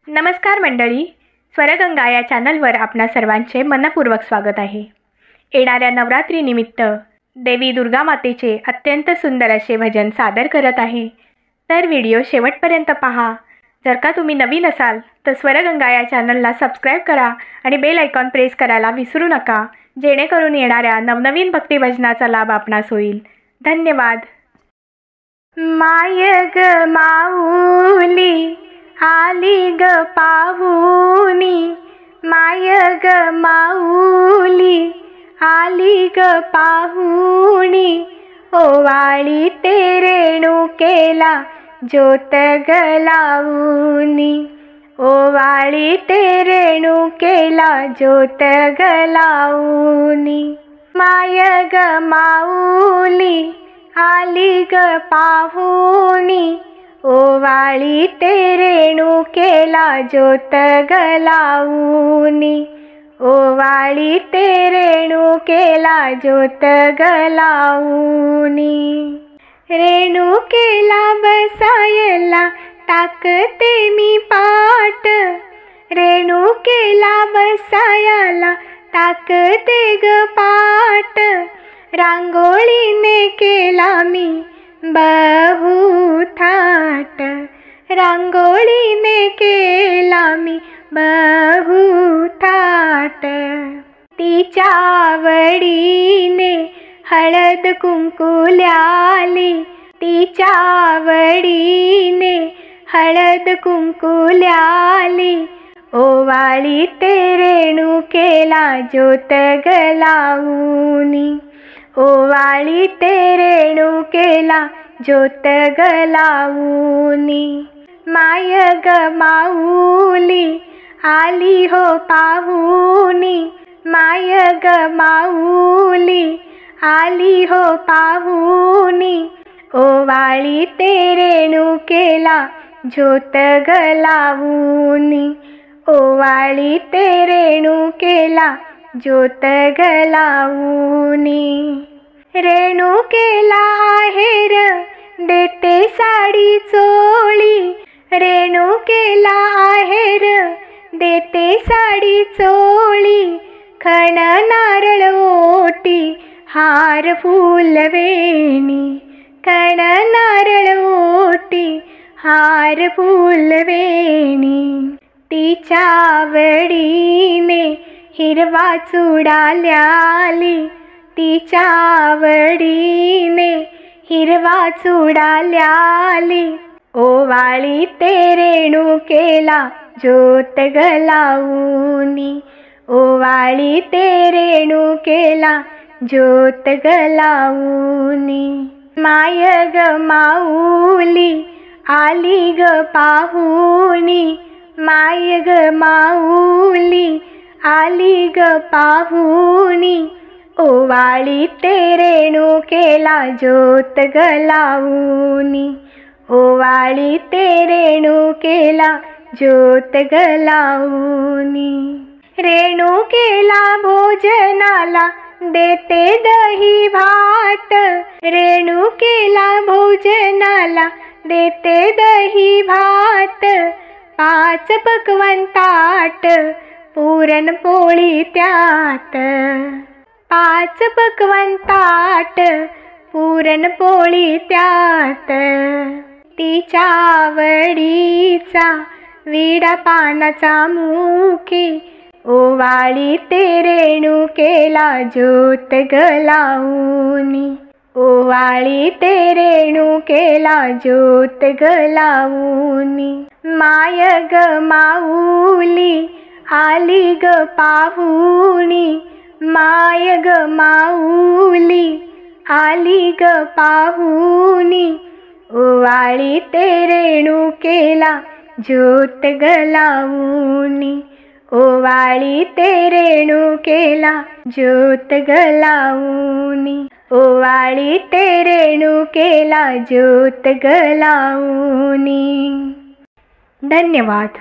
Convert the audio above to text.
नमस्कार मंडळी, स्वरगंगा या चॅनलवर आपणा सर्वांचे मनपूर्वक स्वागत आहे. येणाऱ्या नवरात्रीनिमित्त देवी दुर्गा मातेचे अत्यंत सुंदर असे भजन सादर करत आहे. तर व्हिडिओ शेवटपर्यंत पहा. जर का तुम्ही नवीन असाल तर स्वरगंगा या चॅनलला सबस्क्राईब करा आणि बेल आयकॉन प्रेस करायला विसरू नका, जेणेकरून येणाऱ्या नवनवीन भक्तिभजनाचा लाभ आपणास होईल. धन्यवाद. माय ग माऊली आली ग पाहुनी, माय ग माऊली आली ग पाहुनी, ओवाळी ते रेणुकेला ज्योत गलावूनी, ओवाळी ते रेणुकेला ज्योत गलावूनी. माय ग माऊली आली ग पाहुनी, ओवाळी ते रेणुकेला ज्योत गलावूनी, ओवाळी ते रेणुकेला ज्योत गलावूनी. रेणुकेला बसायला टाकते मी पाट, रेणुकेला बसायला टाकते ग पाट, रांगोळीने केला मी बहुथाट, रांगोळीने केला मी बहुथाट. तिच्या आवडीने हळद कुंकू ल्याली, तिच्या आवडीने हळद कुंकू ल्याली, ओवाळी ते रेणुकेला ज्योत गलावूनी, ओवाळी ते रेणुकेला ज्योत गलावूनी. माय ग माऊली आली हो पाहुनी, माय ग माऊली आली हो पाहुनी, ओवाळी ते रेणुकेला ज्योत गलावूनी, ओवाळी ते रेणुकेला ज्योत गलावूनी. रेणुकेला आहेर देते साडी चोळी, रेणुकेला आहेर देते साडी चोळी, खण नारळ ओटी हार फुलवेणी, खण नारळ ओटी हार फुलवेणी. तिच्या आवडीने हिरवा चुडा ल्याली, तिच्या आवडीने हिरवा चुडा ल्याली, ओवाळी ते रेणुकेला ज्योत गलावूनी, ओवाळी ते रेणुकेला ज्योत गलावूनी. माय ग माऊली आली ग पाहुनी, माय ग माऊली आली ग पाहुनी, ओवाळी ते रेणुकेला ज्योत गलावूनी, ओवाळी ते रेणुकेला ज्योत गलावूनी. रेणुकेला भोजनाला देते दही भात, रेणुकेला भोजनाला देते दही भात, 5 पक्वान्न ताट पुरणपोळी त्यात, 5 पक्वान्न ताट पुरणपोळी त्यात. तिच्या आवडीचा विडा पानाचा मुखी, ओवाळी ते रेणुकेला ज्योत गलावूनी, ओवाळी ते रेणुकेला ज्योत गलावूनी. माय ग माऊली आली ग पाहुनी, माय ग माऊली आली ग पाहुनी, ओवाळी ते रेणुकेला ज्योत गलावूनी, ओवाळी ते रेणुकेला ज्योत गलावूनी, ओवाळी ते रेणुकेला ज्योत गलावूनी. धन्यवाद.